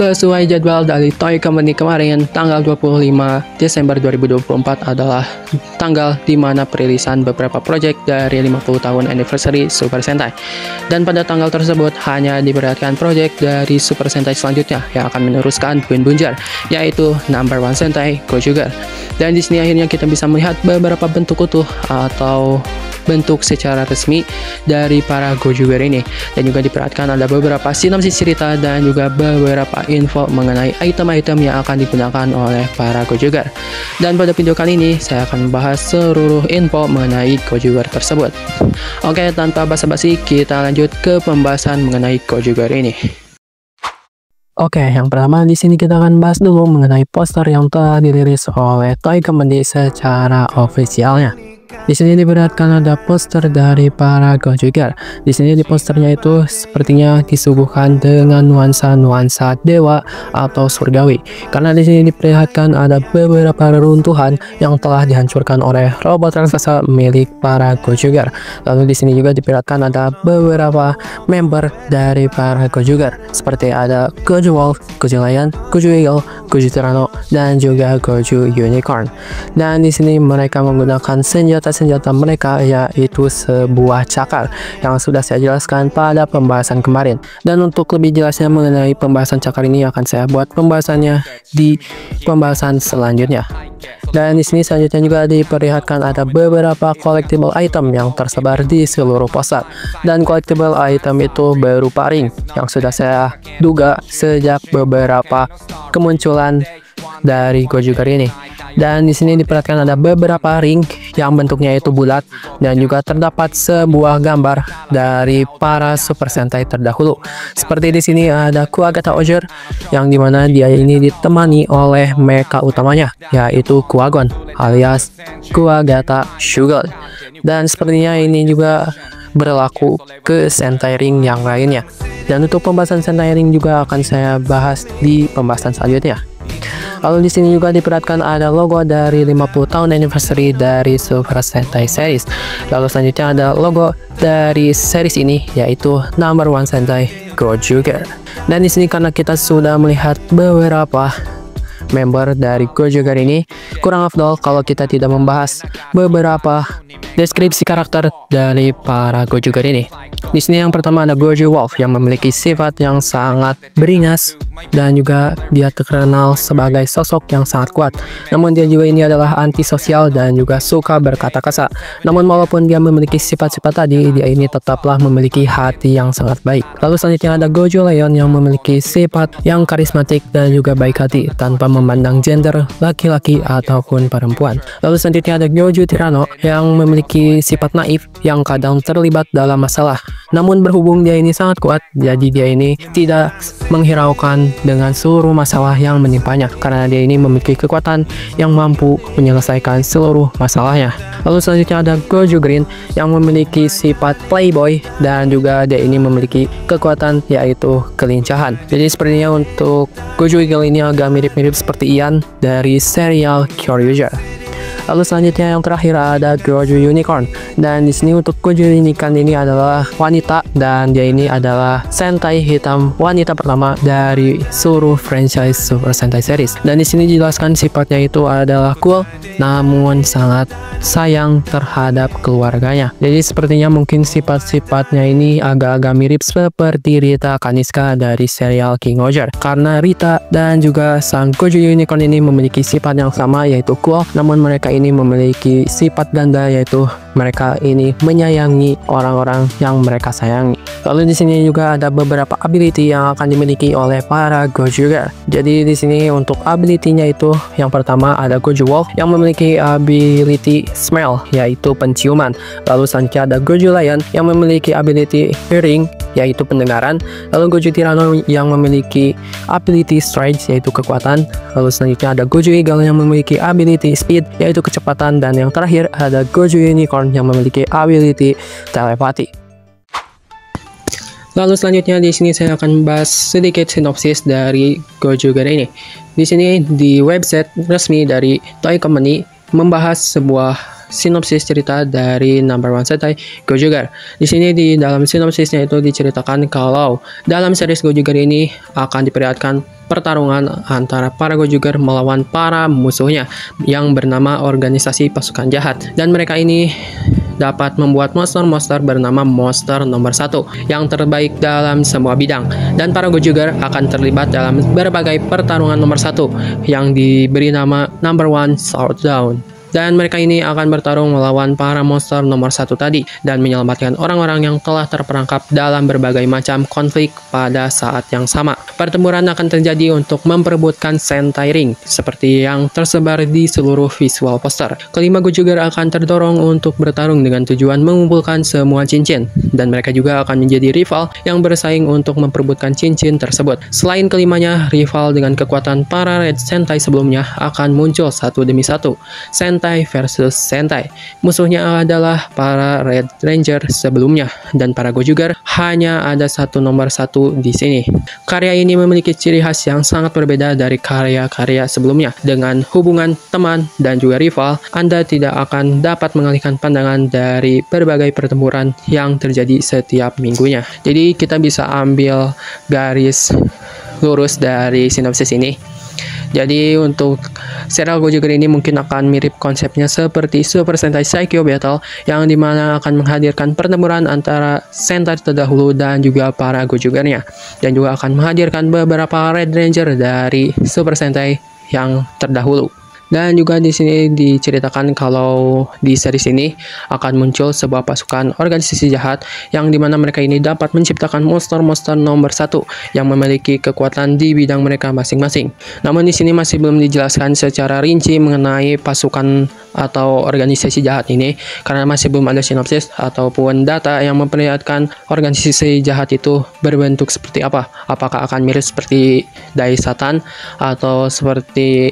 Sesuai jadwal dari Toy Company kemarin, tanggal 25 Desember 2024 adalah tanggal di mana perilisan beberapa proyek dari 50 tahun anniversary Super Sentai. Dan pada tanggal tersebut hanya diperlihatkan proyek dari Super Sentai selanjutnya yang akan meneruskan Bun Bunjar, yaitu Number One Sentai Goju Girl. Dan di sini akhirnya kita bisa melihat beberapa bentuk utuh atau bentuk secara resmi dari para Goju Girl ini, dan juga diperhatikan ada beberapa sinopsis cerita dan juga beberapa info mengenai item-item yang akan digunakan oleh para Goju Girl. Dan pada video kali ini saya akan membahas seluruh info mengenai Goju Girl tersebut. Oke, tanpa basa-basi kita lanjut ke pembahasan mengenai Goju Girl ini. Oke, yang pertama di sini kita akan bahas dulu mengenai poster yang telah dirilis oleh Toy Company secara ofisialnya. Di sini diperlihatkan ada poster dari para Goju Girl. Di sini di posternya itu sepertinya disuguhkan dengan nuansa-nuansa dewa atau surgawi. Karena di sini diperlihatkan ada beberapa reruntuhan yang telah dihancurkan oleh robot raksasa milik para Goju Girl. Lalu di sini juga diperlihatkan ada beberapa member dari para Goju Girl, seperti ada Goju Wolf, Goju Lion, Goju Eagle, Goju Tyranno, dan juga Goju Unicorn. Dan di sini mereka menggunakan senjata mereka, yaitu sebuah cakar yang sudah saya jelaskan pada pembahasan kemarin. Dan untuk lebih jelasnya mengenai pembahasan cakar ini akan saya buat pembahasannya di pembahasan selanjutnya. Dan di sini selanjutnya juga diperlihatkan ada beberapa collectible item yang tersebar di seluruh poster. Dan collectible item itu berupa ring yang sudah saya duga sejak beberapa kemunculan dari Goju Girl ini. Dan di sini diperlihatkan ada beberapa ring yang bentuknya itu bulat, dan juga terdapat sebuah gambar dari para Super Sentai terdahulu. Seperti di sini ada Kuwagata Oger, yang dimana dia ini ditemani oleh mecha utamanya, yaitu Kuwagon alias Kuwagata Shugal. Dan sepertinya ini juga berlaku ke Sentai Ring yang lainnya. Dan untuk pembahasan Sentai Ring juga akan saya bahas di pembahasan selanjutnya. Lalu di sini juga diperlihatkan ada logo dari 50 tahun anniversary dari Super Sentai series. Lalu selanjutnya ada logo dari series ini, yaitu Number One Sentai Goju Girl. Dan di sini karena kita sudah melihat beberapa member dari Goju Girl ini, kurang afdol kalau kita tidak membahas beberapa deskripsi karakter dari para Goju Girl ini. Di sini yang pertama ada Goju Wolf yang memiliki sifat yang sangat beringas, dan juga dia terkenal sebagai sosok yang sangat kuat. Namun dia juga ini adalah antisosial dan juga suka berkata kasar. Namun walaupun dia memiliki sifat-sifat tadi, dia ini tetaplah memiliki hati yang sangat baik. Lalu selanjutnya ada Goju Lion yang memiliki sifat yang karismatik dan juga baik hati tanpa memandang gender laki-laki ataupun perempuan. Lalu selanjutnya ada Goju Tyranno yang memiliki sifat naif yang kadang terlibat dalam masalah. Namun berhubung dia ini sangat kuat, jadi dia ini tidak menghiraukan dengan seluruh masalah yang menimpanya, karena dia ini memiliki kekuatan yang mampu menyelesaikan seluruh masalahnya. Lalu selanjutnya ada Goju Green yang memiliki sifat playboy, dan juga dia ini memiliki kekuatan yaitu kelincahan. Jadi sepertinya untuk Goju Eagle ini agak mirip-mirip seperti Ian dari serial Kyoryuger. Lalu selanjutnya yang terakhir ada Goju Unicorn, dan di sini untuk Goju Unicorn ini adalah wanita, dan dia ini adalah Sentai hitam wanita pertama dari seluruh franchise Super Sentai series. Dan di sini dijelaskan sifatnya itu adalah cool, namun sangat sayang terhadap keluarganya. Jadi sepertinya mungkin sifat-sifatnya ini agak-agak mirip seperti Rita Kaniska dari serial King Roger, karena Rita dan juga sang Goju Unicorn ini memiliki sifat yang sama, yaitu cool, namun mereka ini memiliki sifat ganda, yaitu mereka ini menyayangi orang-orang yang mereka sayangi. Lalu di sini juga ada beberapa ability yang akan dimiliki oleh para Goju Girl. Jadi di sini untuk ability-nya itu yang pertama ada Goju Wolf yang memiliki ability smell, yaitu penciuman. Lalu selanjutnya ada Goju Lion yang memiliki ability hearing, yaitu pendengaran. Lalu Goju Tyranno yang memiliki ability strike, yaitu kekuatan. Lalu selanjutnya ada Goju Eagle yang memiliki ability speed, yaitu kecepatan. Dan yang terakhir ada Goju Unicorn yang memiliki ability telepati. Lalu selanjutnya di sini saya akan bahas sedikit sinopsis dari Goju Girl ini. Di sini di website resmi dari Toy Company membahas sebuah sinopsis cerita dari number one Sentai Gojugar. Di sini di dalam sinopsisnya itu diceritakan kalau dalam series Gojugar ini akan diperlihatkan pertarungan antara para Gojugar melawan para musuhnya yang bernama organisasi pasukan jahat, dan mereka ini dapat membuat monster-monster bernama monster nomor 1 yang terbaik dalam semua bidang, dan para Gojugar akan terlibat dalam berbagai pertarungan nomor 1 yang diberi nama number one Showdown. Dan mereka ini akan bertarung melawan para monster nomor 1 tadi dan menyelamatkan orang-orang yang telah terperangkap dalam berbagai macam konflik pada saat yang sama. Pertempuran akan terjadi untuk memperebutkan Sentai Ring seperti yang tersebar di seluruh visual poster. Kelima Gojugar akan terdorong untuk bertarung dengan tujuan mengumpulkan semua cincin, dan mereka juga akan menjadi rival yang bersaing untuk memperebutkan cincin tersebut. Selain kelimanya, rival dengan kekuatan para Red Sentai sebelumnya akan muncul satu demi satu. Sentai versus Sentai. Musuhnya adalah para Red Ranger sebelumnya, dan para Gojugar hanya ada satu nomor 1 di sini. Karya ini memiliki ciri khas yang sangat berbeda dari karya-karya sebelumnya. Dengan hubungan teman dan juga rival, Anda tidak akan dapat mengalihkan pandangan dari berbagai pertempuran yang terjadi setiap minggunya. Jadi kita bisa ambil garis lurus dari sinopsis ini. Jadi untuk serial Gojugar ini mungkin akan mirip konsepnya seperti Super Sentai Saikyo Battle, yang dimana akan menghadirkan pertempuran antara Sentai terdahulu dan juga para Gojugarnya, dan juga akan menghadirkan beberapa Red Ranger dari Super Sentai yang terdahulu. Dan juga di sini diceritakan kalau di series ini akan muncul sebuah pasukan organisasi jahat yang dimana mereka ini dapat menciptakan monster-monster nomor 1 yang memiliki kekuatan di bidang mereka masing-masing. Namun di sini masih belum dijelaskan secara rinci mengenai pasukan atau organisasi jahat ini, karena masih belum ada sinopsis ataupun data yang memperlihatkan organisasi jahat itu berbentuk seperti apa. Apakah akan mirip seperti Dai Satan atau seperti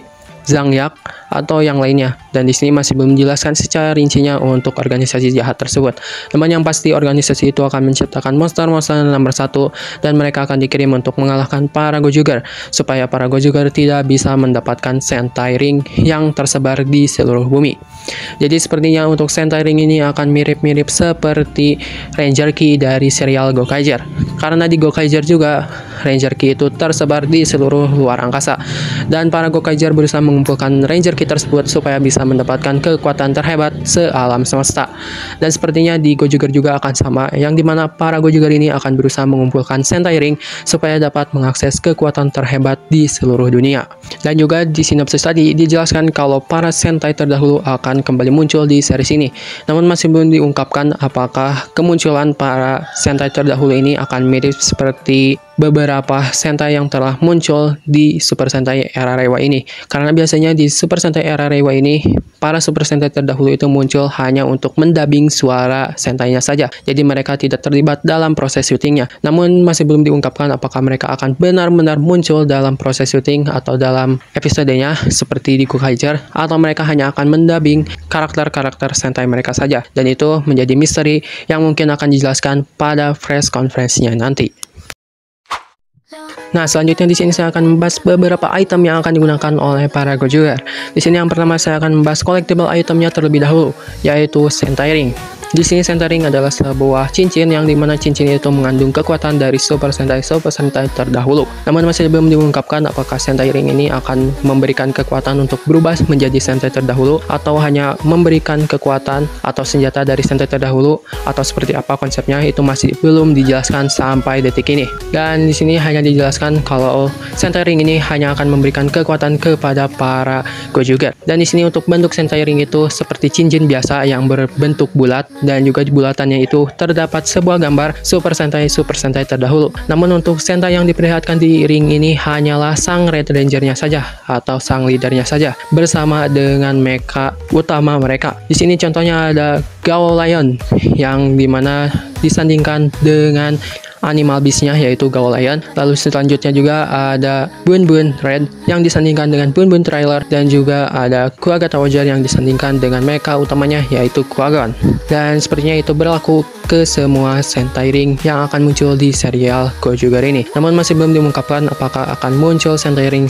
Zangyak atau yang lainnya, dan di sini masih belum dijelaskan secara rincinya untuk organisasi jahat tersebut. Namun yang pasti organisasi itu akan menciptakan monster-monster nomor 1, dan mereka akan dikirim untuk mengalahkan para Gojugar supaya para Gojugar tidak bisa mendapatkan Sentai Ring yang tersebar di seluruh bumi. Jadi sepertinya untuk Sentai Ring ini akan mirip-mirip seperti Ranger Key dari serial Gokaiger, karena di Gokaiger juga Ranger Key itu tersebar di seluruh luar angkasa, dan para Gokaiger berusaha mengumpulkan Ranger Key tersebut supaya bisa mendapatkan kekuatan terhebat sealam semesta. Dan sepertinya di Gojugar juga akan sama, yang dimana para Gojugar ini akan berusaha mengumpulkan Sentai Ring supaya dapat mengakses kekuatan terhebat di seluruh dunia. Dan juga di sinopsis tadi dijelaskan kalau para Sentai terdahulu akan kembali muncul di series ini. Namun masih belum diungkapkan apakah kemunculan para Sentai terdahulu ini akan mirip seperti beberapa Sentai yang telah muncul di Super Sentai era Reiwa ini. Karena biasanya di Super Sentai era Reiwa ini, para Super Sentai terdahulu itu muncul hanya untuk mendubbing suara Sentainya saja. Jadi mereka tidak terlibat dalam proses syutingnya. Namun masih belum diungkapkan apakah mereka akan benar-benar muncul dalam proses syuting atau dalam episodenya seperti di Gokaiger, atau mereka hanya akan mendubbing karakter-karakter Sentai mereka saja. Dan itu menjadi misteri yang mungkin akan dijelaskan pada press conference-nya nanti. Nah, selanjutnya di sini saya akan membahas beberapa item yang akan digunakan oleh para Gojugar. Di sini yang pertama saya akan membahas collectible itemnya terlebih dahulu, yaitu Sentai Ring. Di sini Sentai Ring adalah sebuah cincin yang dimana cincin itu mengandung kekuatan dari Super Sentai terdahulu. Namun masih belum diungkapkan apakah Sentai Ring ini akan memberikan kekuatan untuk berubah menjadi Sentai terdahulu, atau hanya memberikan kekuatan atau senjata dari Sentai terdahulu, atau seperti apa konsepnya itu masih belum dijelaskan sampai detik ini. Dan di sini hanya dijelaskan kalau Sentai Ring ini hanya akan memberikan kekuatan kepada para Gojugar. Dan di sini untuk bentuk Sentai Ring itu seperti cincin biasa yang berbentuk bulat, dan juga di bulatannya itu terdapat sebuah gambar Super Sentai terdahulu. Namun untuk Sentai yang diperlihatkan di ring ini hanyalah sang Red Ranger-nya saja atau sang leadernya saja bersama dengan mecha utama mereka. Di sini contohnya ada Gao Lion yang dimana disandingkan dengan Animal Beast-nya yaitu Gao Lion. Lalu selanjutnya juga ada Bun Bun Red yang disandingkan dengan Bun Bun Trailer, dan juga ada Kuaga Taojar yang disandingkan dengan mecha utamanya yaitu Kuagon. Dan sepertinya itu berlaku ke semua Sentai Ring yang akan muncul di serial Gojuger ini. Namun masih belum diungkapkan apakah akan muncul Sentai Ring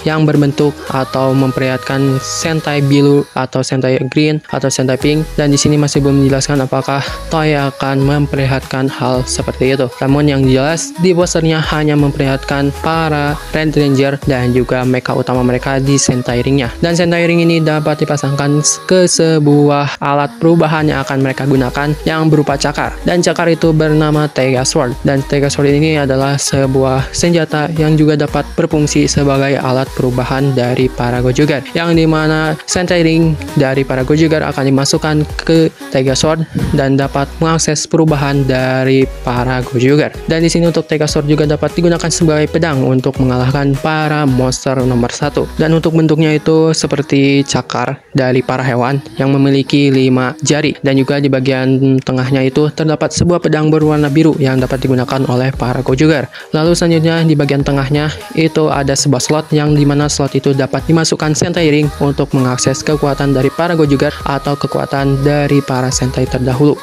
yang berbentuk atau memperlihatkan Sentai biru atau Sentai green atau Sentai pink, dan di sini masih belum dijelaskan apakah Toei akan memperlihatkan hal seperti itu. Namun yang jelas di posternya hanya memperlihatkan para Red Ranger dan juga mecha utama mereka di Sentai Ring-nya. Dan Sentai Ring ini dapat dipasangkan ke sebuah alat perubahan yang akan mereka gunakan yang berupa cakar, dan cakar itu bernama Taiga Sword, dan Taiga Sword ini adalah sebuah senjata yang juga dapat berfungsi sebagai alat perubahan dari para Gojuger, yang dimana Sentai Ring dari para Gojuger akan dimasukkan ke Taiga Sword dan dapat mengakses perubahan dari para Gojuger. Dan di sini untuk Taiga Sword juga dapat digunakan sebagai pedang untuk mengalahkan para monster nomor 1, dan untuk bentuknya itu seperti cakar dari para hewan yang memiliki 5 jari, dan juga di bagian tengahnya itu terdapat sebuah pedang berwarna biru yang dapat digunakan oleh para Gojuger. Lalu selanjutnya di bagian tengahnya itu ada sebuah slot yang dimana slot itu dapat dimasukkan Sentai Ring untuk mengakses kekuatan dari para Gojuger atau kekuatan dari para Sentai terdahulu.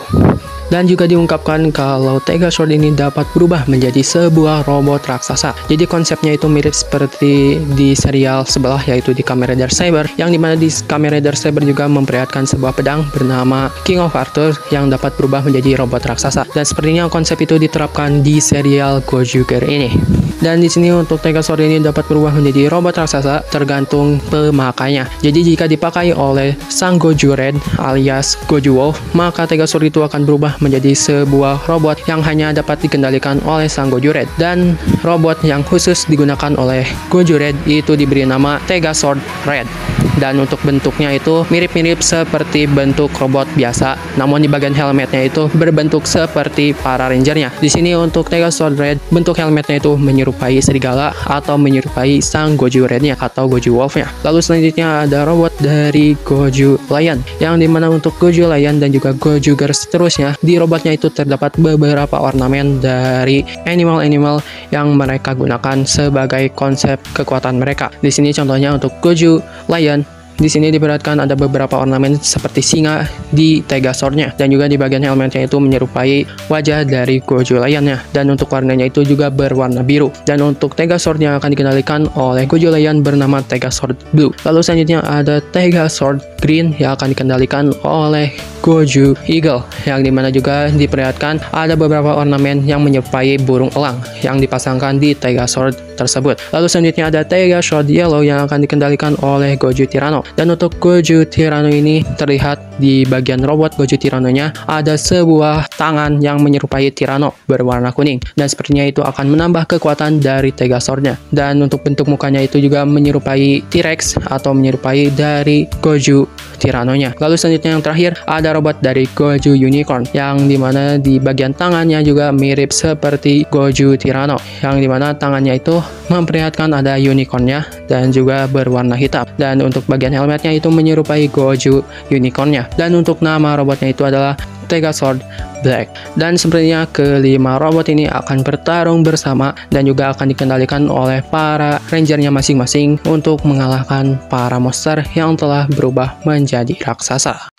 Dan juga diungkapkan kalau Taiga Sword ini dapat berubah menjadi sebuah robot raksasa. Jadi konsepnya itu mirip seperti di serial sebelah, yaitu di Kamen Rider Saber, yang dimana di Kamen Rider Saber juga memperlihatkan sebuah pedang bernama King of Arthur yang dapat berubah menjadi robot raksasa. Dan sepertinya konsep itu diterapkan di serial Gojuger ini. Dan di sini untuk Taiga Sword ini dapat berubah menjadi robot raksasa tergantung pemakainya. Jadi jika dipakai oleh sang Goju Red alias Goju Wolf, maka Taiga Sword itu akan berubah menjadi sebuah robot yang hanya dapat dikendalikan oleh sang Goju Red. Dan robot yang khusus digunakan oleh Goju Red itu diberi nama Taiga Sword Red. Dan untuk bentuknya itu mirip-mirip seperti bentuk robot biasa, namun di bagian helmetnya itu berbentuk seperti para rangernya. Di sini untuk Taiga Sword Red, bentuk helmetnya itu menyerupai serigala atau menyerupai sang Goju Red-nya atau Goju Wolf-nya. Lalu selanjutnya ada robot dari Goju Lion, yang dimana untuk Goju Lion dan juga Gojuger seterusnya, di robotnya itu terdapat beberapa ornamen dari animal-animal yang mereka gunakan sebagai konsep kekuatan mereka. Di sini contohnya untuk Goju Lion, di sini diperlihatkan ada beberapa ornamen seperti singa di Taiga Sword-nya, dan juga di bagian helmetnya itu menyerupai wajah dari Goju Lion-nya, dan untuk warnanya itu juga berwarna biru. Dan untuk Taiga Sword yang akan dikendalikan oleh Goju Lion bernama Taiga Sword Blue. Lalu selanjutnya ada Taiga Sword Green yang akan dikendalikan oleh Goju Eagle, yang dimana juga diperlihatkan ada beberapa ornamen yang menyerupai burung elang yang dipasangkan di Taiga Sword tersebut. Lalu selanjutnya ada Taiga Sword Yellow yang akan dikendalikan oleh Goju Tyranno. Dan untuk Goju Tyranno ini terlihat di bagian robot Goju Tyranno-nya ada sebuah tangan yang menyerupai Tyranno berwarna kuning, dan sepertinya itu akan menambah kekuatan dari Taiga Sword-nya. Dan untuk bentuk mukanya itu juga menyerupai T-Rex atau menyerupai dari Goju Tyranno-nya. Lalu selanjutnya yang terakhir ada robot dari Goju Unicorn, yang dimana di bagian tangannya juga mirip seperti Goju Tyranno, yang dimana tangannya itu memperlihatkan ada unicorn-nya dan juga berwarna hitam. Dan untuk bagian helmetnya itu menyerupai Goju Unicorn-nya. Dan untuk nama robotnya itu adalah Taiga Sword Black. Dan sepertinya kelima robot ini akan bertarung bersama dan juga akan dikendalikan oleh para rangernya masing-masing untuk mengalahkan para monster yang telah berubah menjadi raksasa.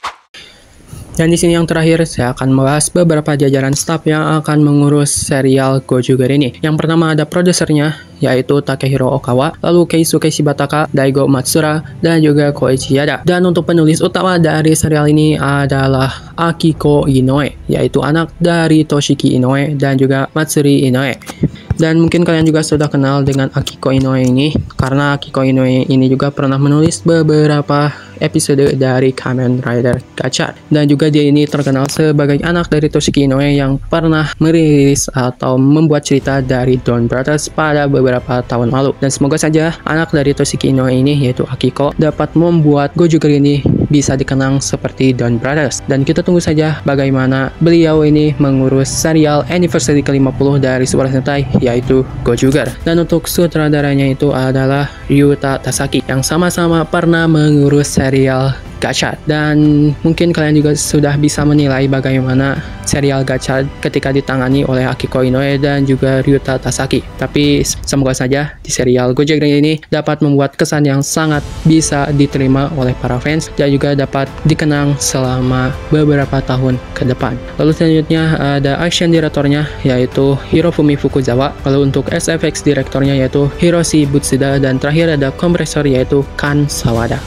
Dan di sini yang terakhir saya akan membahas beberapa jajaran staff yang akan mengurus serial Gojuger ini. Yang pertama ada produsernya, yaitu Takehiro Okawa, lalu Keisuke Shibataka, Daigo Matsura, dan juga Koichi Yada. Dan untuk penulis utama dari serial ini adalah Akiko Inoue, yaitu anak dari Toshiki Inoue dan juga Matsuri Inoue. Dan mungkin kalian juga sudah kenal dengan Akiko Inoue ini, karena Akiko Inoue ini juga pernah menulis beberapa episode dari Kamen Rider Gacha. Dan juga dia ini terkenal sebagai anak dari Toshiki Inoue yang pernah merilis atau membuat cerita dari Dawn Brothers pada beberapa tahun lalu. Dan semoga saja anak dari Toshiki Inoue ini, yaitu Akiko, dapat membuat Gojuger ini bisa dikenang seperti Dawn Brothers. Dan kita tunggu saja bagaimana beliau ini mengurus serial anniversary ke-50 dari Super Sentai, yaitu Gojuger. Dan untuk sutradaranya itu adalah Ryuta Tasaki, yang sama-sama pernah mengurus serial gacha. Dan mungkin kalian juga sudah bisa menilai bagaimana serial gacha ketika ditangani oleh Akiko Inoue dan juga Ryuta Tasaki. Tapi semoga saja di serial Gojek ini dapat membuat kesan yang sangat bisa diterima oleh para fans dan juga dapat dikenang selama beberapa tahun ke depan. Lalu selanjutnya ada action directornya yaitu Hirofumi Fukuzawa. Lalu untuk SFX direktornya yaitu Hiroshi Butsuda, dan terakhir ada kompresor yaitu Kan Sawada.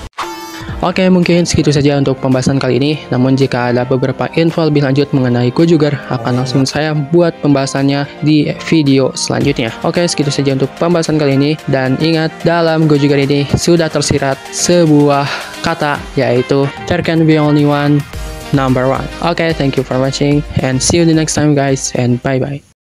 Oke, mungkin segitu saja untuk pembahasan kali ini. Namun jika ada beberapa info lebih lanjut mengenai Gojugar, akan langsung saya buat pembahasannya di video selanjutnya. Oke, segitu saja untuk pembahasan kali ini. Dan ingat, dalam Gojugar ini sudah tersirat sebuah kata, yaitu there can be only one number one. Oke, thank you for watching and see you the next time guys, and bye bye.